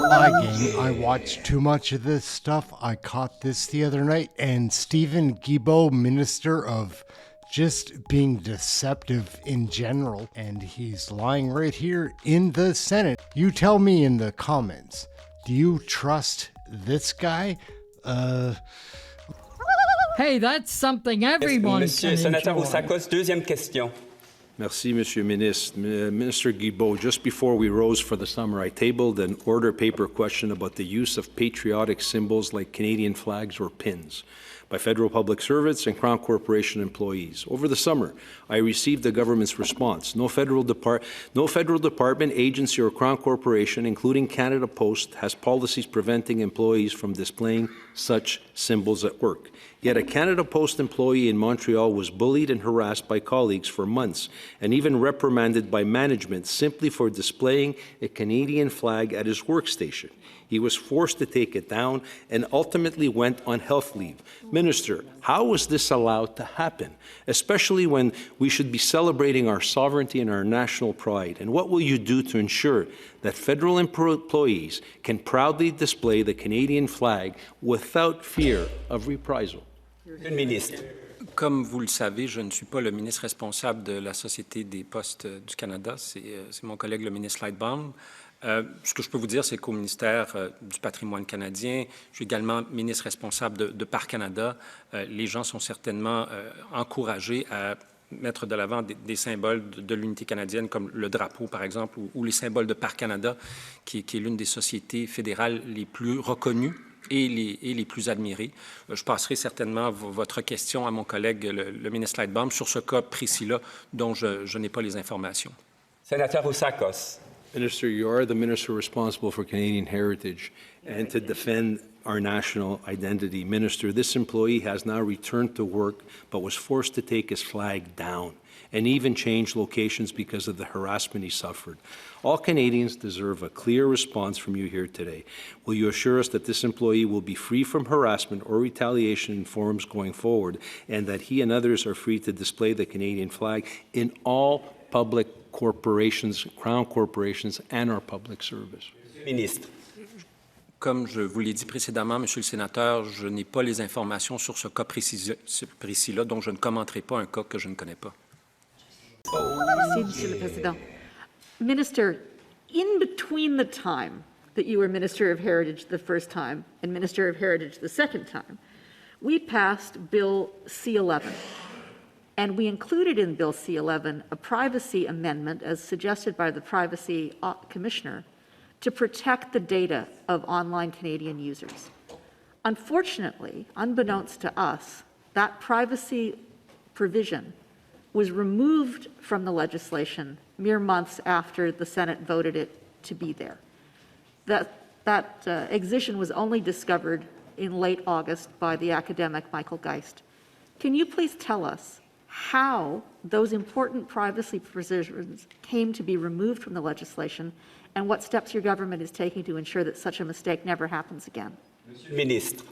lie, gang. I watched too much of this stuff. I caught this the other night, and Stephen Guilbeault, Minister of just being deceptive in general, and he's lying right here in the Senate. You tell me in the comments, do you trust this guy? Hey, that's something everyone Monsieur can Senator enjoy. Housakoes, deuxième question. Merci, Monsieur Ministre. Minister Guilbeault, just before we rose for the summer, I tabled an order paper question about the use of patriotic symbols like Canadian flags or pins by federal public servants and Crown Corporation employees. Over the summer, I received the government's response. No federal department, agency, or Crown Corporation, including Canada Post, has policies preventing employees from displaying such symbols at work. Yet a Canada Post employee in Montreal was bullied and harassed by colleagues for months and even reprimanded by management simply for displaying a Canadian flag at his workstation. He was forced to take it down and ultimately went on health leave. Minister, how was this allowed to happen, especially when we should be celebrating our sovereignty and our national pride? And what will you do to ensure that federal employees can proudly display the Canadian flag without fear of reprisal? Ministre. Comme vous le savez, je ne suis pas le ministre responsable de la Société des postes du Canada. C'est mon collègue, le ministre Lightbaum. Ce que je peux vous dire, c'est qu'au ministère du patrimoine canadien, je suis également ministre responsable de Parc Canada. Les gens sont certainement encouragés à mettre de l'avant des symboles de l'unité canadienne, comme le drapeau, par exemple, ou les symboles de Parc Canada, qui est l'une des sociétés fédérales les plus reconnues et les plus admirés. Je passerai certainement votre question à mon collègue, le ministre Lightbaum, sur ce cas précis-là dont je n'ai pas les informations. Senator Housakoes. Minister, you are the minister responsible for Canadian heritage and to defend our national identity. Minister, this employee has now returned to work but was forced to take his flag down and even change locations because of the harassment he suffered. All Canadians deserve a clear response from you here today. Will you assure us that this employee will be free from harassment or retaliation in forums going forward, and that he and others are free to display the Canadian flag in all public corporations, Crown corporations, and our public service? Ministre. Comme je vous l'ai dit précédemment, Monsieur le Sénateur, je n'ai pas les informations sur ce cas précis-là, donc je ne commenterai pas un cas que je ne connais pas. Merci, Monsieur le Président. Minister, in between the time that you were Minister of Heritage the first time and Minister of Heritage the second time, we passed Bill C-11. And we included in Bill C-11 a privacy amendment, as suggested by the Privacy Commissioner, to protect the data of online Canadian users. Unfortunately, unbeknownst to us, that privacy provision was removed from the legislation mere months after the Senate voted it to be there. That excision was only discovered in late August by the academic Michael Geist. Can you please tell us how those important privacy provisions came to be removed from the legislation and what steps your government is taking to ensure that such a mistake never happens again? Ministre.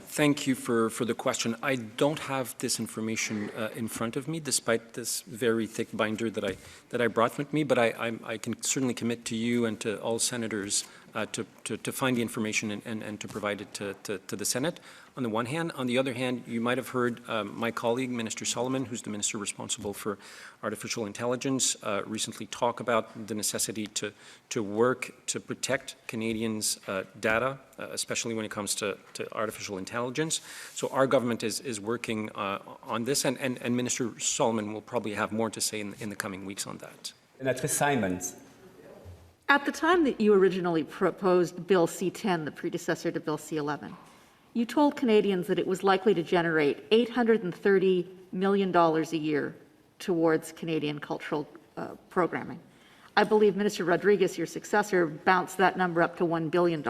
Thank you for the question. I don't have this information in front of me, despite this very thick binder that I brought with me, but I can certainly commit to you and to all senators to find the information and to provide it to the Senate, on the one hand. On the other hand, you might have heard my colleague, Minister Solomon, who's the minister responsible for artificial intelligence, recently talk about the necessity to work to protect Canadians' data, especially when it comes to artificial intelligence. So our government is working on this, and Minister Solomon will probably have more to say in the coming weeks on that. Senator Simons. At the time that you originally proposed Bill C-10, the predecessor to Bill C-11, you told Canadians that it was likely to generate $830 million a year towards Canadian cultural programming. I believe Minister Rodriguez, your successor, bounced that number up to $1 billion.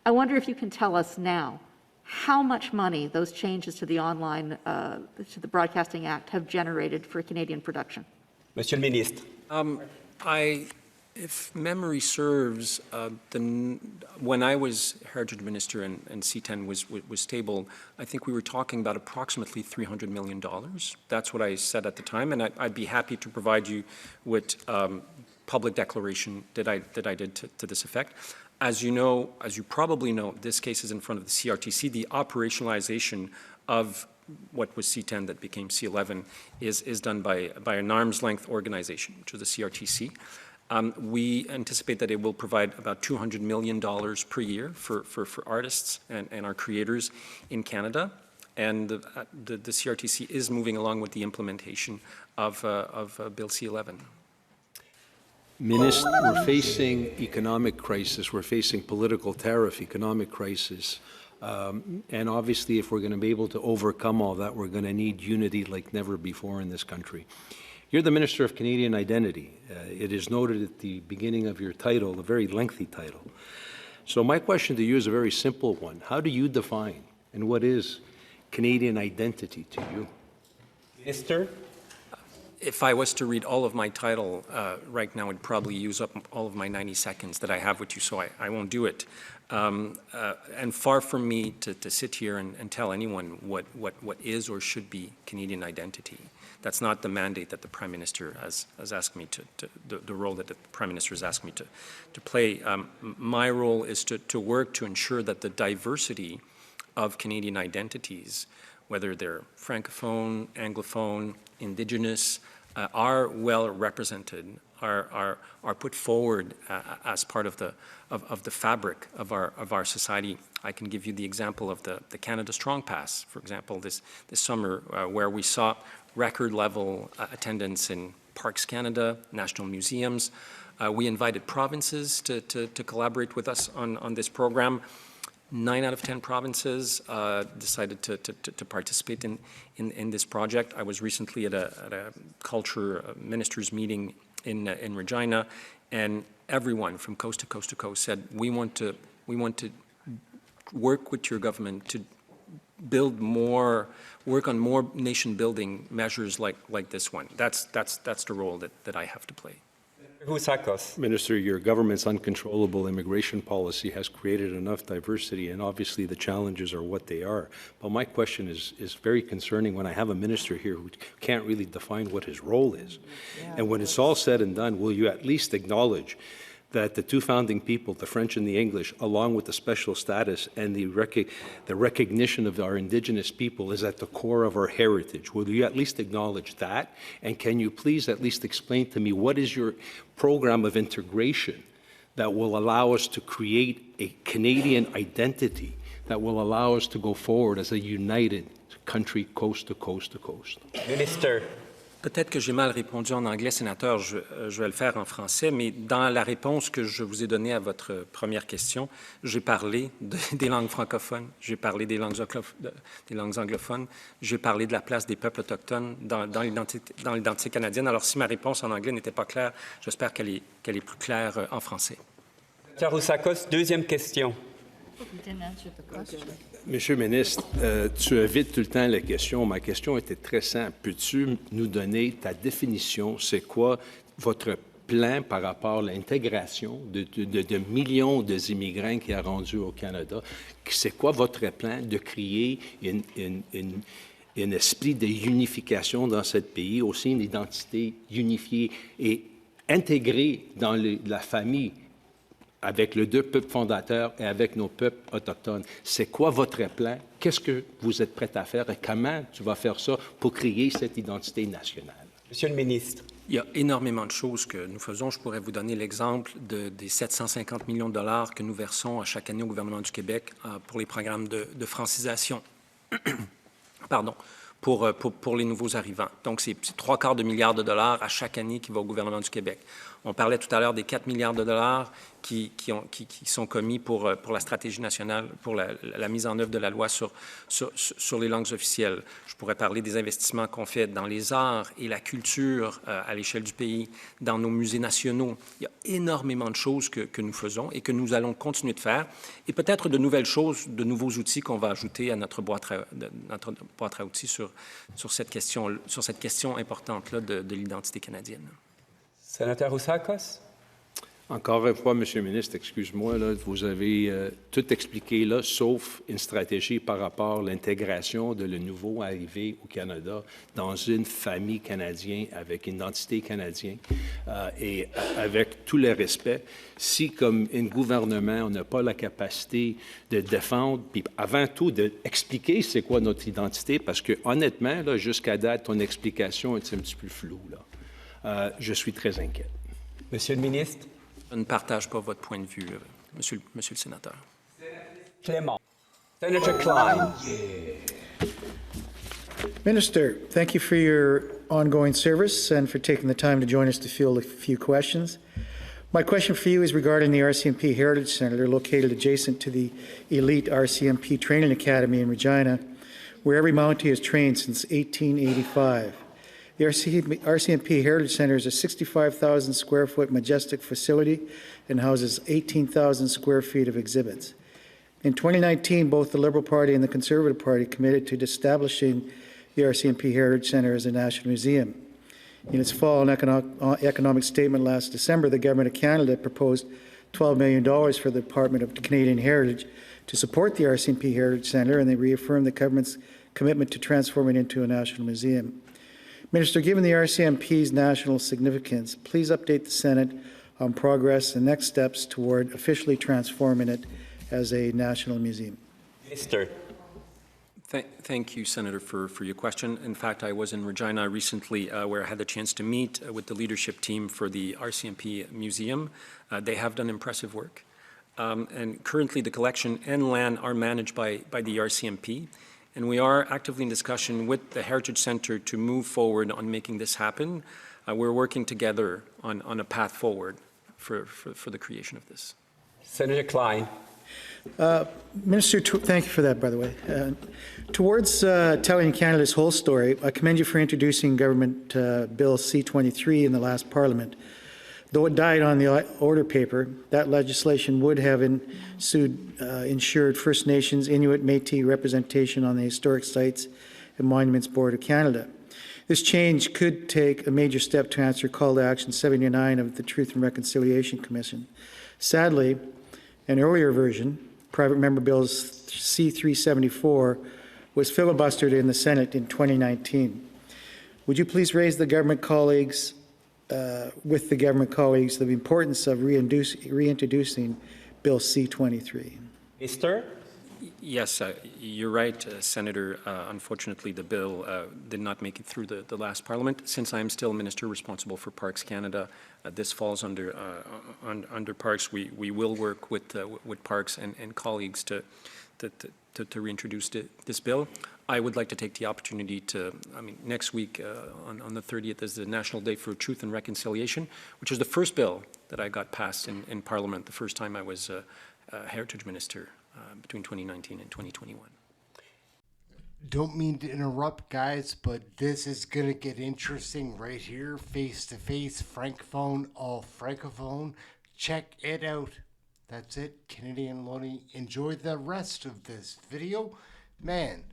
I wonder if you can tell us now how much money those changes to the online, to the Broadcasting Act have generated for Canadian production. Monsieur le Ministre. If memory serves, when I was Heritage Minister and C-10 was tabled, I think we were talking about approximately $300 million. That's what I said at the time, and I'd be happy to provide you with public declaration that I did to this effect. As you know, as you probably know, this case is in front of the CRTC. The operationalization of what was C10 that became C11 is done by an arm's length organization, which is the CRTC. We anticipate that it will provide about $200 million per year for artists and our creators in Canada. And the CRTC is moving along with the implementation of Bill C11. Minister, we're facing economic crisis. We're facing political tariff, economic crisis. And obviously, if we're going to be able to overcome all that, we're going to need unity like never before in this country. You're the Minister of Canadian Identity. It is noted at the beginning of your title, a very lengthy title. So my question to you is a very simple one. How do you define and what is Canadian identity to you? Minister, If I was to read all of my title right now, it'd probably use up all of my 90 seconds that I have with you, so I won't do it. And far from me to sit here and tell anyone what is or should be Canadian identity. That's not the mandate that the Prime Minister has asked me the role that the Prime Minister has asked me to play. My role is to work to ensure that the diversity of Canadian identities, whether they're Francophone, Anglophone, Indigenous, are well represented, are put forward as part of the fabric of our society. I can give you the example of the Canada Strong Pass, for example, this summer, where we saw record level attendance in Parks Canada, national museums. We invited provinces to collaborate with us on this program. 9 out of 10 provinces decided to participate in this project. I was recently at a culture ministers meeting in Regina, and everyone from coast to coast to coast said, we want to work with your government to work on more nation-building measures like this one. That's the role that I have to play. Housakoes. Minister, your government's uncontrollable immigration policy has created enough diversity, and obviously the challenges are what they are. But my question is very concerning when I have a minister here who can't really define what his role is. Yeah. And when it's all said and done, will you at least acknowledge that the two founding people, the French and the English, along with the special status and the recognition of our Indigenous people is at the core of our heritage? Will you at least acknowledge that? And can you please at least explain to me what is your program of integration that will allow us to create a Canadian identity that will allow us to go forward as a united country, coast to coast to coast? Minister. Peut-être que j'ai mal répondu en anglais, sénateur, je vais le faire en français, mais dans la réponse que je vous ai donnée à votre première question, j'ai parlé des langues francophones, j'ai parlé des langues anglophones, j'ai parlé de la place des peuples autochtones dans l'identité canadienne. Alors, si ma réponse en anglais n'était pas claire, j'espère qu'elle est plus claire en français. Senator Housakoes, deuxième question. Monsieur le ministre, tu évites tout le temps la question. Ma question était très simple. Peux-tu nous donner ta définition? C'est quoi votre plan par rapport à l'intégration de millions d'immigrants qui a rendu au Canada? C'est quoi votre plan de créer un esprit de unification dans ce pays, aussi une identité unifiée et intégrée dans la famille avec les deux peuples fondateurs et avec nos peuples autochtones? C'est quoi votre plan? Qu'est-ce que vous êtes prêt à faire et comment tu vas faire ça pour créer cette identité nationale? Monsieur le ministre. Il y a énormément de choses que nous faisons. Je pourrais vous donner l'exemple des 750 millions de dollars que nous versons à chaque année au gouvernement du Québec pour les programmes de francisation. Pardon. Pour les nouveaux arrivants. Donc, c'est 3/4 de milliard de dollars à chaque année qui va au gouvernement du Québec. On parlait tout à l'heure des 4 milliards de dollars qui sont commis pour la stratégie nationale, pour la mise en œuvre de la loi sur les langues officielles. Je pourrais parler des investissements qu'on fait dans les arts et la culture à l'échelle du pays, dans nos musées nationaux. Il y a énormément de choses que nous faisons et que nous allons continuer de faire. Et peut-être de nouvelles choses, de nouveaux outils qu'on va ajouter à notre boîte à outils sur cette question importante-là de l'identité canadienne. Senator Housakoes. Encore une fois, Monsieur le ministre, excuse-moi, là, vous avez tout expliqué là, sauf une stratégie par rapport à l'intégration de le nouveau arrivé au Canada dans une famille canadienne avec une identité canadienne et avec tout le respect. Si, comme un gouvernement, on n'a pas la capacité de défendre, puis avant tout, d'expliquer c'est quoi notre identité, parce que honnêtement, là, jusqu'à date, ton explication est un petit peu floue. Là. Je suis très inquiet. Monsieur le ministre. Je ne partage pas votre point de vue, monsieur le sénateur. Clément. Senator Klein. Minister, thank you for your ongoing service and for taking the time to join us to field a few questions. My question for you is regarding the RCMP Heritage Centre located adjacent to the elite RCMP Training Academy in Regina, where every Mountie has trained since 1885. The RCMP Heritage Centre is a 65,000 square foot majestic facility and houses 18,000 square feet of exhibits. In 2019, both the Liberal Party and the Conservative Party committed to establishing the RCMP Heritage Centre as a national museum. In its fall and economic statement last December, the Government of Canada proposed $12 million for the Department of Canadian Heritage to support the RCMP Heritage Centre, and they reaffirmed the government's commitment to transform it into a national museum. Minister, given the RCMP's national significance, please update the Senate on progress and next steps toward officially transforming it as a national museum. Minister. Thank you, Senator, for your question. In fact, I was in Regina recently where I had the chance to meet with the leadership team for the RCMP Museum. They have done impressive work. And currently the collection and land are managed by the RCMP. And we are actively in discussion with the Heritage Centre to move forward on making this happen. We're working together on a path forward for the creation of this. Senator Klein. Minister, thank you for that, by the way. Towards telling Canada's whole story, I commend you for introducing Government Bill C-23 in the last Parliament. Though it died on the order paper, that legislation would have ensured First Nations, Inuit, Métis representation on the Historic Sites and Monuments Board of Canada. This change could take a major step to answer Call to Action 79 of the Truth and Reconciliation Commission. Sadly, an earlier version, Private Member Bill C-374, was filibustered in the Senate in 2019. Would you please raise the government colleagues with the government colleagues the importance of reintroducing Bill C-23. Minister? Yes, you're right, Senator. Unfortunately, the bill did not make it through the last Parliament. Since I'm still Minister responsible for Parks Canada, this falls under Parks. We will work with Parks and colleagues to reintroduce this bill. I would like to take the opportunity next week on the 30th is the National Day for Truth and Reconciliation, which is the first bill that I got passed in Parliament, the first time I was a Heritage Minister between 2019 and 2021. Don't mean to interrupt, guys, but this is going to get interesting right here, face-to-face, francophone, all francophone. Check it out. That's it, Canadian Loney. Enjoy the rest of this video. Man,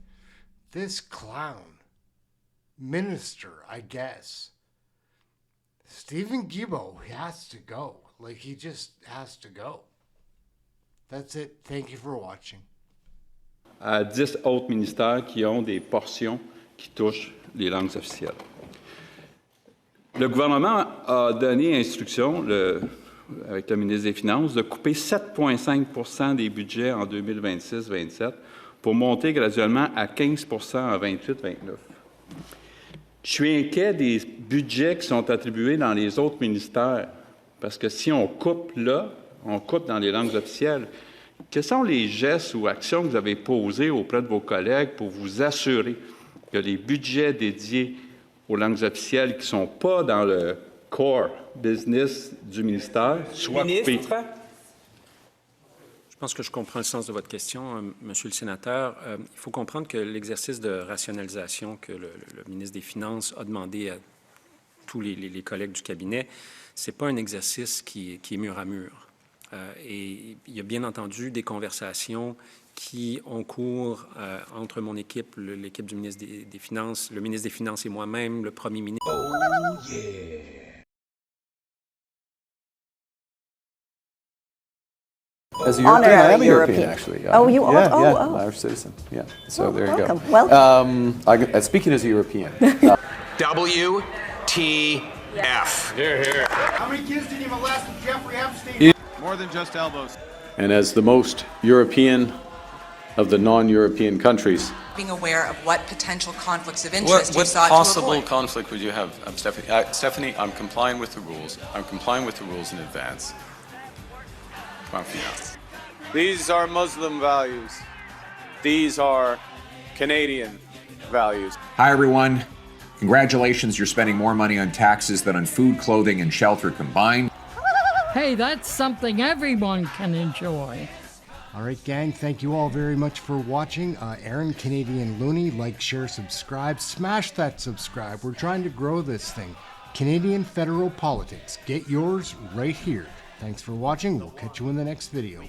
this clown, minister, I guess, Stephen Guilbeault, he has to go. Like, he just has to go. That's it. Thank you for watching. À 10 autres ministères qui ont des portions qui touchent les langues officielles. Le gouvernement a donné instruction, avec le ministre des Finances, de couper 7,5 % des budgets en 2026-27 pour monter graduellement à 15 % en 28-29. Je suis inquiet des budgets qui sont attribués dans les autres ministères, parce que si on coupe là, on coupe dans les langues officielles. Quels sont les gestes ou actions que vous avez posés auprès de vos collègues pour vous assurer que les budgets dédiés aux langues officielles qui ne sont pas dans le core business du ministère soient coupés? Je pense que je comprends le sens de votre question, Monsieur le Sénateur. Il faut comprendre que l'exercice de rationalisation que le ministre des Finances a demandé à tous les collègues du cabinet, ce n'est pas un exercice qui est mur à mur. Et il y a bien entendu des conversations qui ont cours entre mon équipe, l'équipe du ministre des Finances, le ministre des Finances et moi-même, le Premier ministre. Oh yeah. As a European, I Honorary am a European, European. actually. Oh, you are? Yeah, Oh, yeah, oh. I'm Irish citizen. Yeah, so Oh, there you welcome. go. Welcome. Speaking as a European, WTF. How many kids did you molest with Jeffrey Epstein? More than just elbows. And as the most European of the non-European countries, Being aware of what potential conflicts of interest you What sought possible to avoid. conflict would you have, Stephanie? Stephanie, I'm complying with the rules. I'm complying with the rules in advance. Confiance. These are Muslim values. These are Canadian values. Hi, everyone. Congratulations, you're spending more money on taxes than on food, clothing, and shelter combined. Hey, that's something everyone can enjoy. All right, gang, thank you all very much for watching. Aaron, Canadian Looney, like, share, subscribe. Smash that subscribe. We're trying to grow this thing. Canadian Federal Politics. Get yours right here. Thanks for watching. We'll catch you in the next video.